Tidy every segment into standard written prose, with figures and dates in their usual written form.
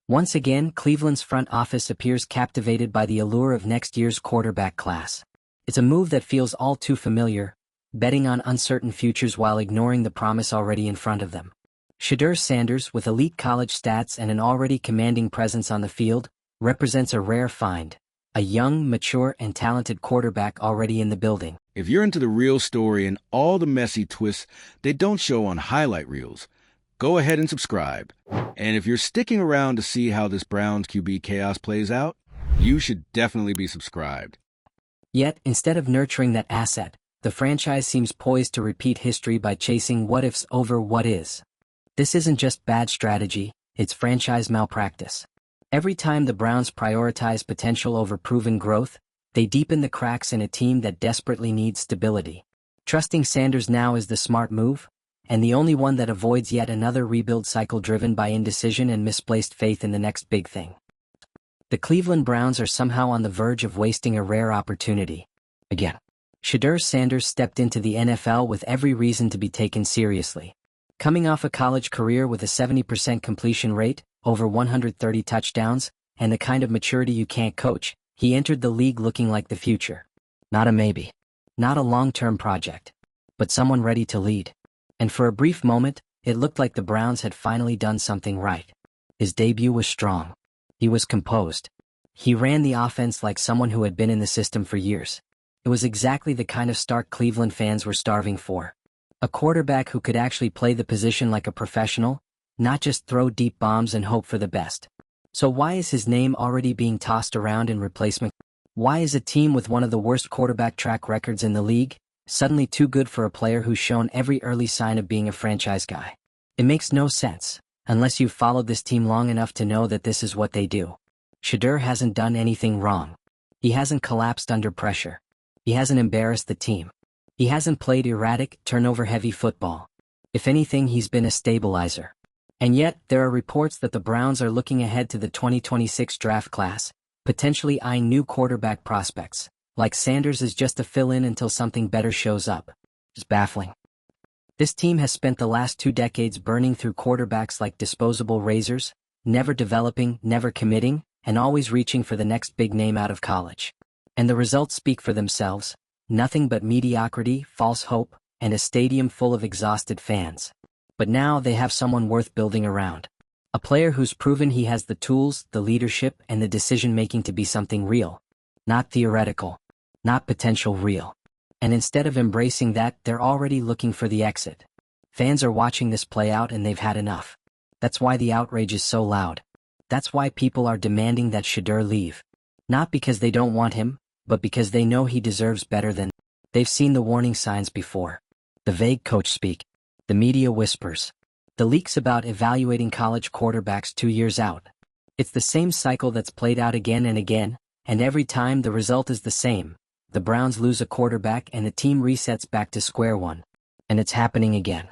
Once again, Cleveland's front office appears captivated by the allure of next year's quarterback class. It's a move that feels all too familiar, betting on uncertain futures while ignoring the promise already in front of them. Shedeur Sanders, with elite college stats and an already commanding presence on the field, represents a rare find, a young, mature, and talented quarterback already in the building. If you're into the real story and all the messy twists they don't show on highlight reels, go ahead and subscribe. And if you're sticking around to see how this Browns QB chaos plays out, you should definitely be subscribed. Yet, instead of nurturing that asset, the franchise seems poised to repeat history by chasing what-ifs over what is. This isn't just bad strategy, it's franchise malpractice. Every time the Browns prioritize potential over proven growth, they deepen the cracks in a team that desperately needs stability. Trusting Sanders now is the smart move, and the only one that avoids yet another rebuild cycle driven by indecision and misplaced faith in the next big thing. The Cleveland Browns are somehow on the verge of wasting a rare opportunity. Again, Shedeur Sanders stepped into the NFL with every reason to be taken seriously. Coming off a college career with a 70% completion rate, over 130 touchdowns, and the kind of maturity you can't coach, he entered the league looking like the future. Not a maybe. Not a long-term project. But someone ready to lead. And for a brief moment, it looked like the Browns had finally done something right. His debut was strong. He was composed. He ran the offense like someone who had been in the system for years. It was exactly the kind of start Cleveland fans were starving for. A quarterback who could actually play the position like a professional, not just throw deep bombs and hope for the best. So why is his name already being tossed around in replacement? Why is a team with one of the worst quarterback track records in the league suddenly too good for a player who's shown every early sign of being a franchise guy? It makes no sense, unless you've followed this team long enough to know that this is what they do. Shedeur hasn't done anything wrong. He hasn't collapsed under pressure. He hasn't embarrassed the team. He hasn't played erratic, turnover-heavy football. If anything, he's been a stabilizer. And yet, there are reports that the Browns are looking ahead to the 2026 draft class, potentially eyeing new quarterback prospects, like Sanders is just a fill-in until something better shows up. It's baffling. This team has spent the last 2 decades burning through quarterbacks like disposable razors, never developing, never committing, and always reaching for the next big name out of college. And the results speak for themselves: nothing but mediocrity, false hope, and a stadium full of exhausted fans. But now they have someone worth building around. A player who's proven he has the tools, the leadership, and the decision-making to be something real. Not theoretical. Not potential real. And instead of embracing that, they're already looking for the exit. Fans are watching this play out and they've had enough. That's why the outrage is so loud. That's why people are demanding that Shedeur leave. Not because they don't want him, but because they know he deserves better than. They've seen the warning signs before. The vague coach speak. The media whispers. The leaks about evaluating college quarterbacks 2 years out. It's the same cycle that's played out again and again, and every time the result is the same. The Browns lose a quarterback and the team resets back to square one. And it's happening again.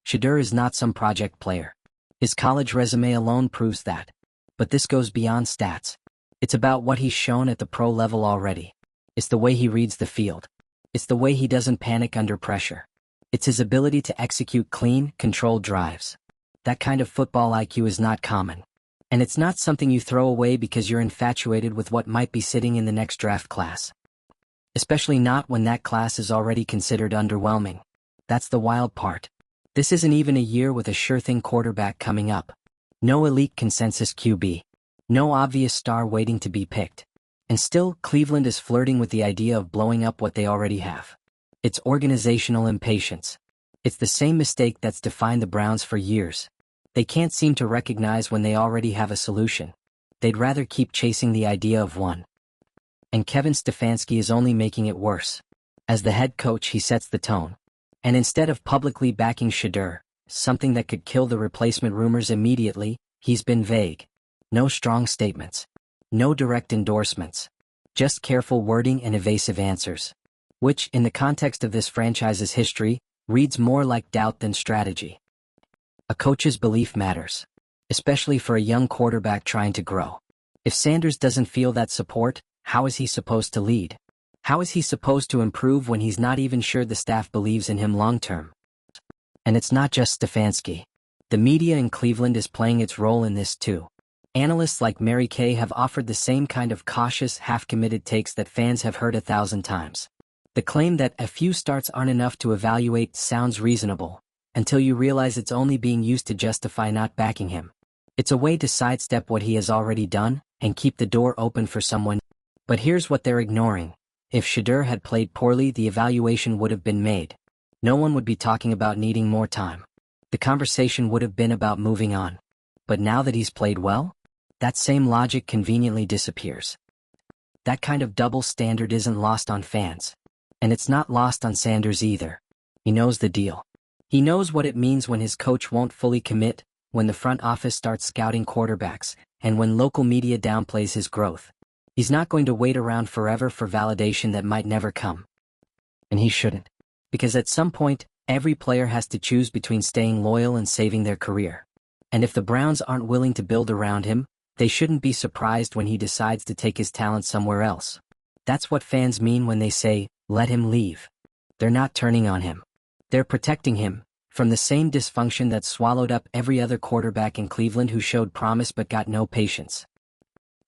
Shedeur is not some project player. His college resume alone proves that. But this goes beyond stats. It's about what he's shown at the pro level already. It's the way he reads the field. It's the way he doesn't panic under pressure. It's his ability to execute clean, controlled drives. That kind of football IQ is not common. And it's not something you throw away because you're infatuated with what might be sitting in the next draft class. Especially not when that class is already considered underwhelming. That's the wild part. This isn't even a year with a sure-thing quarterback coming up. No elite consensus QB. No obvious star waiting to be picked. And still, Cleveland is flirting with the idea of blowing up what they already have. It's organizational impatience. It's the same mistake that's defined the Browns for years. They can't seem to recognize when they already have a solution. They'd rather keep chasing the idea of one. And Kevin Stefanski is only making it worse. As the head coach, he sets the tone. And instead of publicly backing Shedeur, something that could kill the replacement rumors immediately, he's been vague. No strong statements. No direct endorsements. Just careful wording and evasive answers. Which, in the context of this franchise's history, reads more like doubt than strategy. A coach's belief matters. Especially for a young quarterback trying to grow. If Sanders doesn't feel that support, how is he supposed to lead? How is he supposed to improve when he's not even sure the staff believes in him long-term? And it's not just Stefanski. The media in Cleveland is playing its role in this too. Analysts like Mary Kay have offered the same kind of cautious, half-committed takes that fans have heard 1,000 times. The claim that a few starts aren't enough to evaluate sounds reasonable, until you realize it's only being used to justify not backing him. It's a way to sidestep what he has already done, and keep the door open for someone. But here's what they're ignoring. If Shedeur had played poorly, the evaluation would have been made. No one would be talking about needing more time. The conversation would have been about moving on. But now that he's played well, that same logic conveniently disappears. That kind of double standard isn't lost on fans. And it's not lost on Sanders either. He knows the deal. He knows what it means when his coach won't fully commit, when the front office starts scouting quarterbacks, and when local media downplays his growth. He's not going to wait around forever for validation that might never come. And he shouldn't. Because at some point, every player has to choose between staying loyal and saving their career. And if the Browns aren't willing to build around him, they shouldn't be surprised when he decides to take his talent somewhere else. That's what fans mean when they say, let him leave. They're not turning on him. They're protecting him from the same dysfunction that swallowed up every other quarterback in Cleveland who showed promise but got no patience.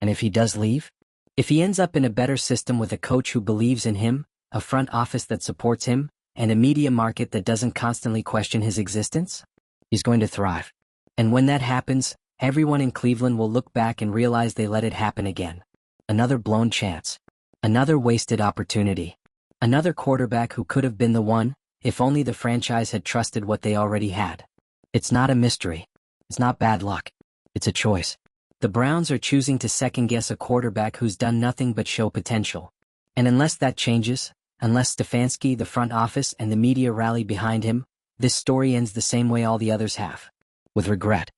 And if he does leave? If he ends up in a better system with a coach who believes in him, a front office that supports him, and a media market that doesn't constantly question his existence, he's going to thrive. And when that happens, everyone in Cleveland will look back and realize they let it happen again. Another blown chance. Another wasted opportunity. Another quarterback who could have been the one, if only the franchise had trusted what they already had. It's not a mystery. It's not bad luck. It's a choice. The Browns are choosing to second-guess a quarterback who's done nothing but show potential. And unless that changes, unless Stefanski, the front office, and the media rally behind him, this story ends the same way all the others have. With regret.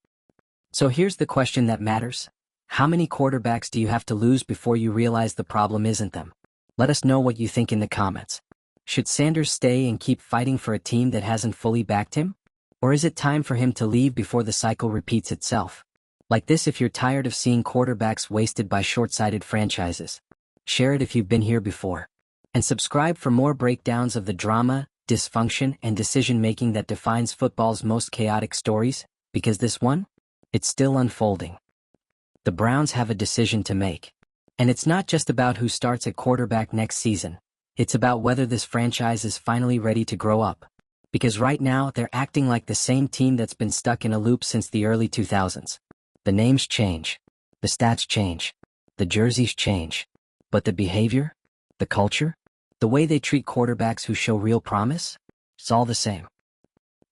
So here's the question that matters. How many quarterbacks do you have to lose before you realize the problem isn't them? Let us know what you think in the comments. Should Sanders stay and keep fighting for a team that hasn't fully backed him? Or is it time for him to leave before the cycle repeats itself? Like this if you're tired of seeing quarterbacks wasted by short-sighted franchises. Share it if you've been here before. And subscribe for more breakdowns of the drama, dysfunction, and decision-making that defines football's most chaotic stories, because this one? It's still unfolding. The Browns have a decision to make. And it's not just about who starts at quarterback next season. It's about whether this franchise is finally ready to grow up. Because right now, they're acting like the same team that's been stuck in a loop since the early 2000s. The names change. The stats change. The jerseys change. But the behavior? The culture? The way they treat quarterbacks who show real promise? It's all the same.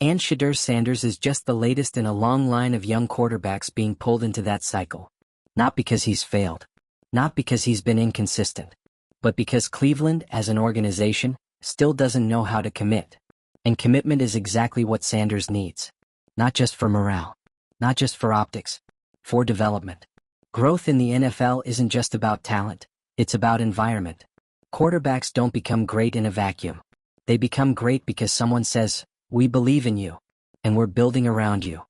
And Shedeur Sanders is just the latest in a long line of young quarterbacks being pulled into that cycle. Not because he's failed. Not because he's been inconsistent. But because Cleveland, as an organization, still doesn't know how to commit. And commitment is exactly what Sanders needs. Not just for morale. Not just for optics. For development. Growth in the NFL isn't just about talent. It's about environment. Quarterbacks don't become great in a vacuum. They become great because someone says, we believe in you. And we're building around you.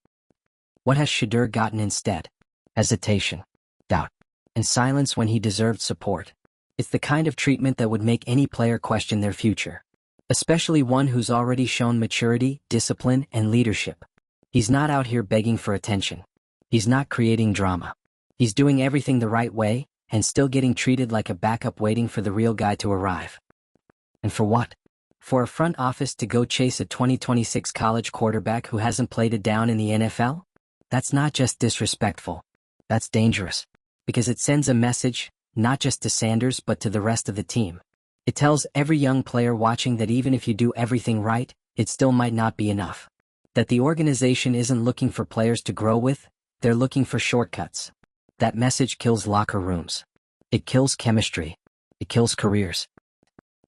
What has Shedeur gotten instead? Hesitation. Doubt. And silence when he deserved support. It's the kind of treatment that would make any player question their future. Especially one who's already shown maturity, discipline, and leadership. He's not out here begging for attention. He's not creating drama. He's doing everything the right way, and still getting treated like a backup waiting for the real guy to arrive. And for what? For a front office to go chase a 2026 college quarterback who hasn't played it down in the NFL? That's not just disrespectful. That's dangerous. Because it sends a message, not just to Sanders but to the rest of the team. It tells every young player watching that even if you do everything right, it still might not be enough. That the organization isn't looking for players to grow with, they're looking for shortcuts. That message kills locker rooms. It kills chemistry. It kills careers.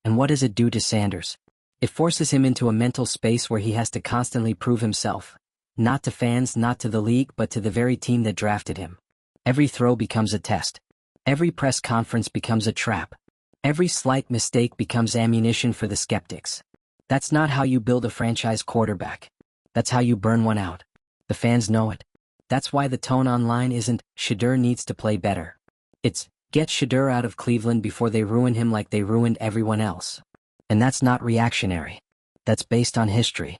And what does it do to Sanders? It forces him into a mental space where he has to constantly prove himself. Not to fans, not to the league, but to the very team that drafted him. Every throw becomes a test. Every press conference becomes a trap. Every slight mistake becomes ammunition for the skeptics. That's not how you build a franchise quarterback. That's how you burn one out. The fans know it. That's why the tone online isn't, Shedeur needs to play better. It's, get Shedeur out of Cleveland before they ruin him like they ruined everyone else. And that's not reactionary. That's based on history.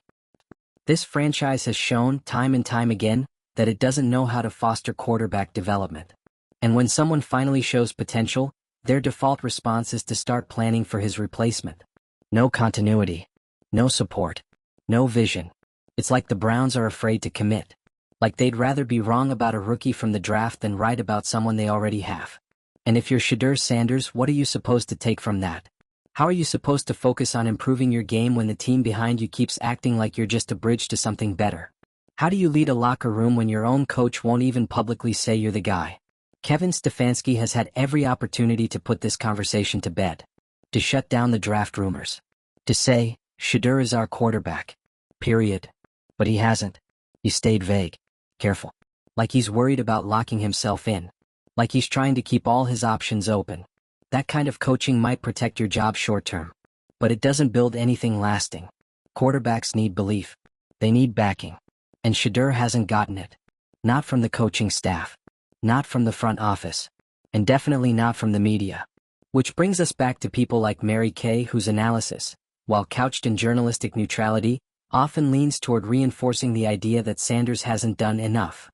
This franchise has shown, time and time again, that it doesn't know how to foster quarterback development. And when someone finally shows potential, their default response is to start planning for his replacement. No continuity. No support. No vision. It's like the Browns are afraid to commit. Like they'd rather be wrong about a rookie from the draft than right about someone they already have. And if you're Shedeur Sanders, what are you supposed to take from that? How are you supposed to focus on improving your game when the team behind you keeps acting like you're just a bridge to something better? How do you lead a locker room when your own coach won't even publicly say you're the guy? Kevin Stefanski has had every opportunity to put this conversation to bed. To shut down the draft rumors. To say, Shedeur is our quarterback. Period. But he hasn't. He stayed vague. Careful. Like he's worried about locking himself in. Like he's trying to keep all his options open. That kind of coaching might protect your job short-term. But it doesn't build anything lasting. Quarterbacks need belief. They need backing. And Shedeur hasn't gotten it. Not from the coaching staff. Not from the front office. And definitely not from the media. Which brings us back to people like Mary Kay, whose analysis, while couched in journalistic neutrality, often leans toward reinforcing the idea that Sanders hasn't done enough.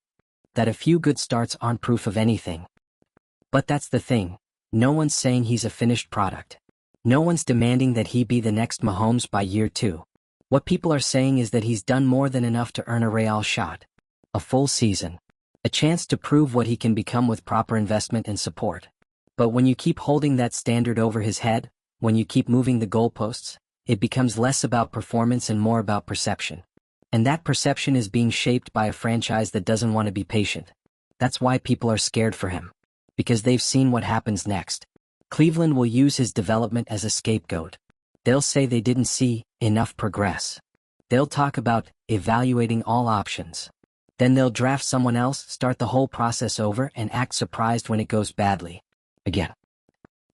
That a few good starts aren't proof of anything. But that's the thing. No one's saying he's a finished product. No one's demanding that he be the next Mahomes by year 2. What people are saying is that he's done more than enough to earn a real shot. A full season. A chance to prove what he can become with proper investment and support. But when you keep holding that standard over his head, when you keep moving the goalposts, it becomes less about performance and more about perception. And that perception is being shaped by a franchise that doesn't want to be patient. That's why people are scared for him. Because they've seen what happens next. Cleveland will use his development as a scapegoat. They'll say they didn't see enough progress. They'll talk about evaluating all options. Then they'll draft someone else, start the whole process over, and act surprised when it goes badly. Again.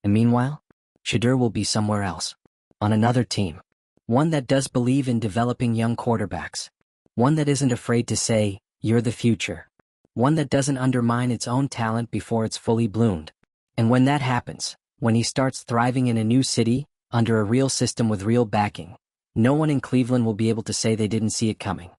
And meanwhile, Shedeur will be somewhere else. On another team. One that does believe in developing young quarterbacks. One that isn't afraid to say, "You're the future." One that doesn't undermine its own talent before it's fully bloomed. And when that happens, when he starts thriving in a new city, under a real system with real backing, no one in Cleveland will be able to say they didn't see it coming.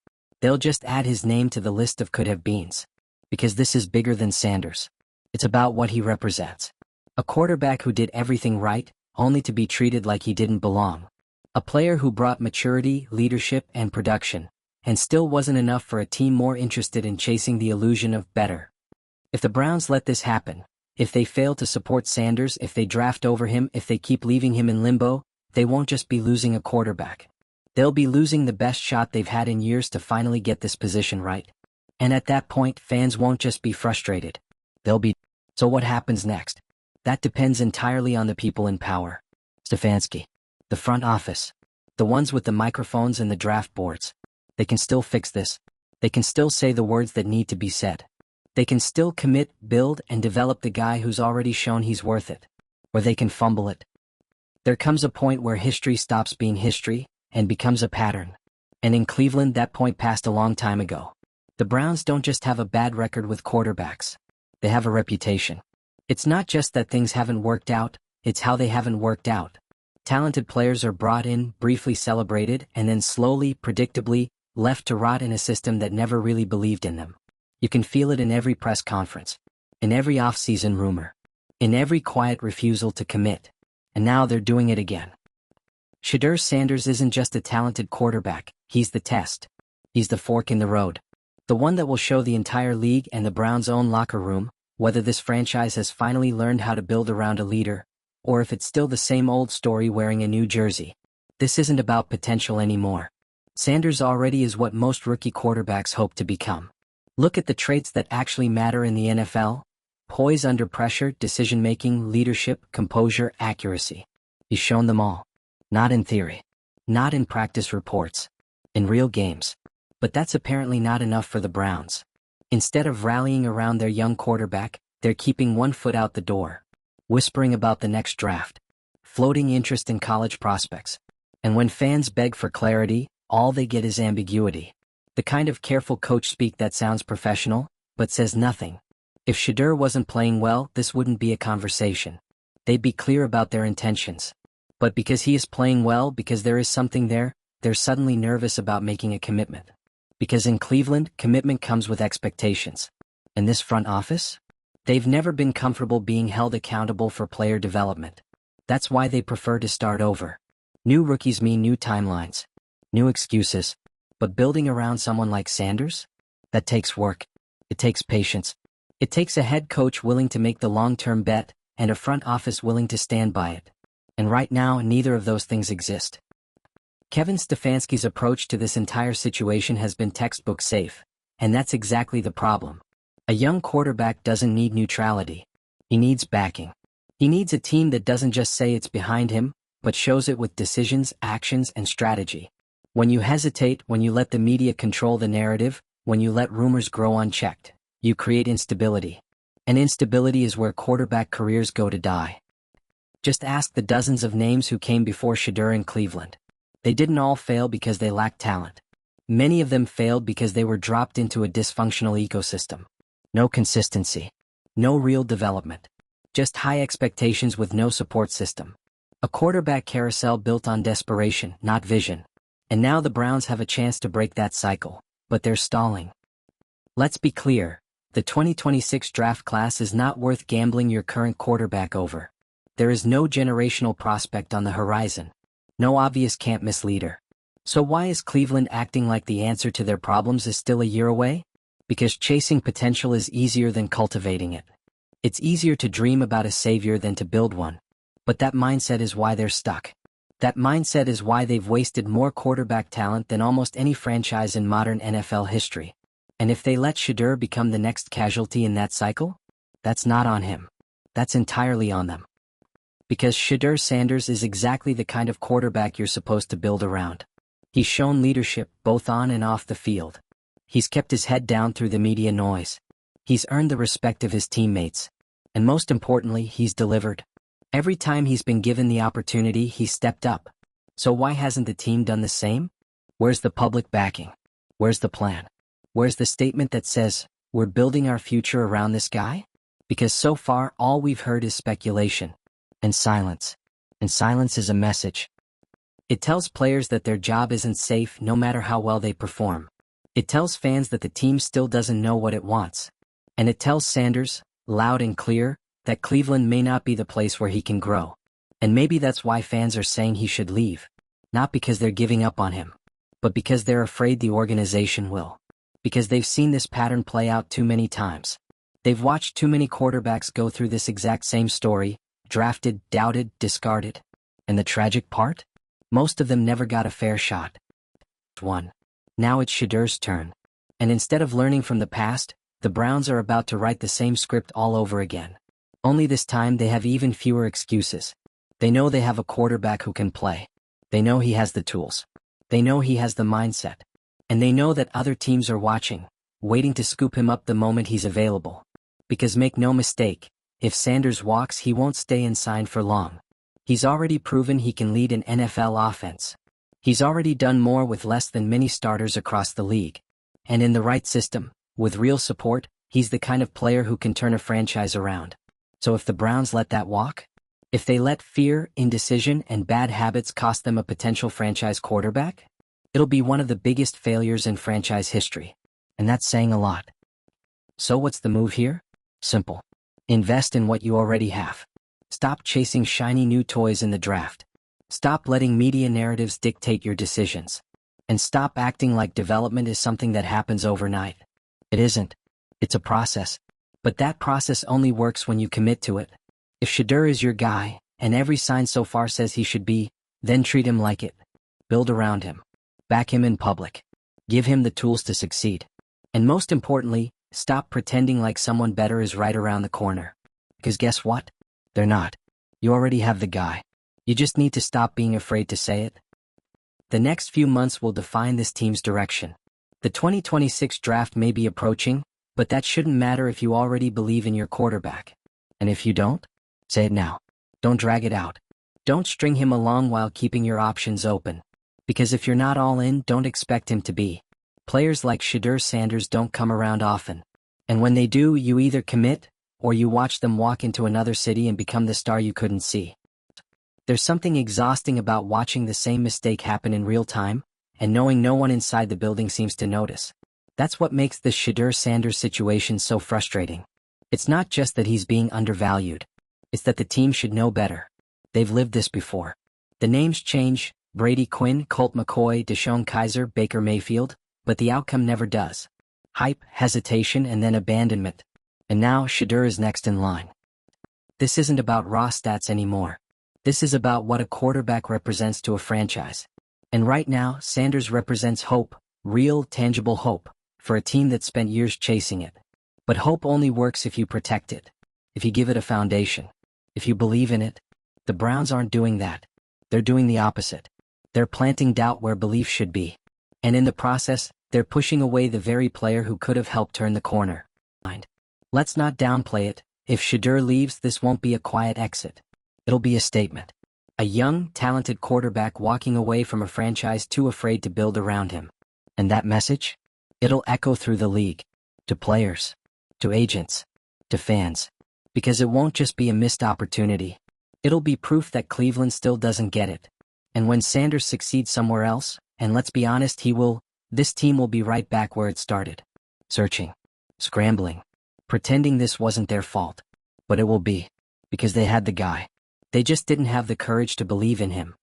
They'll just add his name to the list of could-have-beens. Because this is bigger than Sanders. It's about what he represents. A quarterback who did everything right, only to be treated like he didn't belong. A player who brought maturity, leadership, and production, and still wasn't enough for a team more interested in chasing the illusion of better. If the Browns let this happen, if they fail to support Sanders, if they draft over him, if they keep leaving him in limbo, they won't just be losing a quarterback. They'll be losing the best shot they've had in years to finally get this position right. And at that point, fans won't just be frustrated. They'll be. So what happens next? That depends entirely on the people in power. Stefanski. The front office. The ones with the microphones and the draft boards. They can still fix this. They can still say the words that need to be said. They can still commit, build, and develop the guy who's already shown he's worth it. Or they can fumble it. There comes a point where history stops being history and becomes a pattern. And in Cleveland, that point passed a long time ago. The Browns don't just have a bad record with quarterbacks. They have a reputation. It's not just that things haven't worked out, it's how they haven't worked out. Talented players are brought in, briefly celebrated, and then slowly, predictably, left to rot in a system that never really believed in them. You can feel it in every press conference, in every off-season rumor, in every quiet refusal to commit. And now they're doing it again. Shedeur Sanders isn't just a talented quarterback, he's the test. He's the fork in the road. The one that will show the entire league and the Browns' own locker room whether this franchise has finally learned how to build around a leader, or if it's still the same old story wearing a new jersey. This isn't about potential anymore. Sanders already is what most rookie quarterbacks hope to become. Look at the traits that actually matter in the NFL. Poise under pressure, decision-making, leadership, composure, accuracy. He's shown them all. Not in theory. Not in practice reports. In real games. But that's apparently not enough for the Browns. Instead of rallying around their young quarterback, they're keeping one foot out the door. Whispering about the next draft. Floating interest in college prospects. And when fans beg for clarity, all they get is ambiguity. The kind of careful coach speak that sounds professional, but says nothing. If Shedeur wasn't playing well, this wouldn't be a conversation. They'd be clear about their intentions. But because he is playing well, because there is something there, they're suddenly nervous about making a commitment. Because in Cleveland, commitment comes with expectations. And this front office? They've never been comfortable being held accountable for player development. That's why they prefer to start over. New rookies mean new timelines, new excuses. But building around someone like Sanders? That takes work. It takes patience. It takes a head coach willing to make the long-term bet and a front office willing to stand by it. And right now, neither of those things exist. Kevin Stefanski's approach to this entire situation has been textbook safe, and that's exactly the problem. A young quarterback doesn't need neutrality. He needs backing. He needs a team that doesn't just say it's behind him, but shows it with decisions, actions, and strategy. When you hesitate, when you let the media control the narrative, when you let rumors grow unchecked, you create instability. And instability is where quarterback careers go to die. Just ask the dozens of names who came before Shedeur in Cleveland. They didn't all fail because they lacked talent. Many of them failed because they were dropped into a dysfunctional ecosystem. No consistency. No real development. Just high expectations with no support system. A quarterback carousel built on desperation, not vision. And now the Browns have a chance to break that cycle, but they're stalling. Let's be clear, the 2026 draft class is not worth gambling your current quarterback over. There is no generational prospect on the horizon. No obvious can't-miss leader. So why is Cleveland acting like the answer to their problems is still a year away? Because chasing potential is easier than cultivating it. It's easier to dream about a savior than to build one. But that mindset is why they're stuck. That mindset is why they've wasted more quarterback talent than almost any franchise in modern NFL history. And if they let Shedeur become the next casualty in that cycle, that's not on him. That's entirely on them. Because Shedeur Sanders is exactly the kind of quarterback you're supposed to build around. He's shown leadership both on and off the field. He's kept his head down through the media noise. He's earned the respect of his teammates. And most importantly, he's delivered. Every time he's been given the opportunity, he's stepped up. So why hasn't the team done the same? Where's the public backing? Where's the plan? Where's the statement that says, we're building our future around this guy? Because so far, all we've heard is speculation. And silence. And silence is a message. It tells players that their job isn't safe no matter how well they perform. It tells fans that the team still doesn't know what it wants. And it tells Sanders, loud and clear, that Cleveland may not be the place where he can grow. And maybe that's why fans are saying he should leave. Not because they're giving up on him, but because they're afraid the organization will. Because they've seen this pattern play out too many times. They've watched too many quarterbacks go through this exact same story, drafted, doubted, discarded. And the tragic part? Most of them never got a fair shot. 1. Now it's Shedeur's turn. And instead of learning from the past, the Browns are about to write the same script all over again. Only this time they have even fewer excuses. They know they have a quarterback who can play. They know he has the tools. They know he has the mindset. And they know that other teams are watching, waiting to scoop him up the moment he's available. Because make no mistake, if Sanders walks, he won't stay unsigned for long. He's already proven he can lead an NFL offense. He's already done more with less than many starters across the league. And in the right system, with real support, he's the kind of player who can turn a franchise around. So if the Browns let that walk, if they let fear, indecision, and bad habits cost them a potential franchise quarterback, it'll be one of the biggest failures in franchise history. And that's saying a lot. So what's the move here? Simple. Invest in what you already have. Stop chasing shiny new toys in the draft. Stop letting media narratives dictate your decisions. And stop acting like development is something that happens overnight. It isn't. It's a process. But that process only works when you commit to it. If Shedeur is your guy, and every sign so far says he should be, then treat him like it. Build around him. Back him in public. Give him the tools to succeed. And most importantly, stop pretending like someone better is right around the corner. Because guess what? They're not. You already have the guy. You just need to stop being afraid to say it. The next few months will define this team's direction. The 2026 draft may be approaching, but that shouldn't matter if you already believe in your quarterback. And if you don't, say it now. Don't drag it out. Don't string him along while keeping your options open. Because if you're not all in, don't expect him to be. Players like Shedeur Sanders don't come around often. And when they do, you either commit, or you watch them walk into another city and become the star you couldn't see. There's something exhausting about watching the same mistake happen in real time, and knowing no one inside the building seems to notice. That's what makes this Shedeur Sanders situation so frustrating. It's not just that he's being undervalued. It's that the team should know better. They've lived this before. The names change, Brady Quinn, Colt McCoy, Deshaun Kaiser, Baker Mayfield, but the outcome never does. Hype, hesitation, and then abandonment. And now Shedeur is next in line. This isn't about raw stats anymore. This is about what a quarterback represents to a franchise. And right now, Sanders represents hope, real, tangible hope, for a team that spent years chasing it. But hope only works if you protect it, if you give it a foundation, if you believe in it. The Browns aren't doing that. They're doing the opposite. They're planting doubt where belief should be. And in the process, they're pushing away the very player who could have helped turn the corner. Let's not downplay it. If Shedeur leaves, this won't be a quiet exit. It'll be a statement. A young, talented quarterback walking away from a franchise too afraid to build around him. And that message? It'll echo through the league. To players. To agents. To fans. Because it won't just be a missed opportunity. It'll be proof that Cleveland still doesn't get it. And when Sanders succeeds somewhere else, and let's be honest, he will, this team will be right back where it started. Searching. Scrambling. Pretending this wasn't their fault. But it will be. Because they had the guy. They just didn't have the courage to believe in him.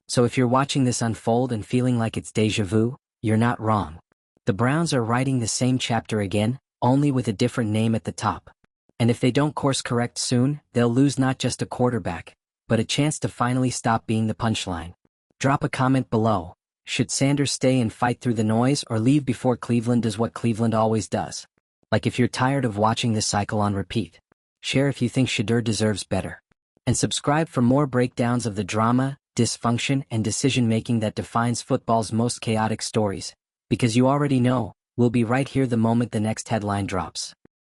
So if you're watching this unfold and feeling like it's déjà vu, you're not wrong. The Browns are writing the same chapter again, only with a different name at the top. And if they don't course correct soon, they'll lose not just a quarterback, but a chance to finally stop being the punchline. Drop a comment below. Should Sanders stay and fight through the noise or leave before Cleveland does what Cleveland always does? Like if you're tired of watching this cycle on repeat. Share if you think Shedeur deserves better. And subscribe for more breakdowns of the drama, dysfunction, and decision-making that defines football's most chaotic stories. Because you already know, we'll be right here the moment the next headline drops.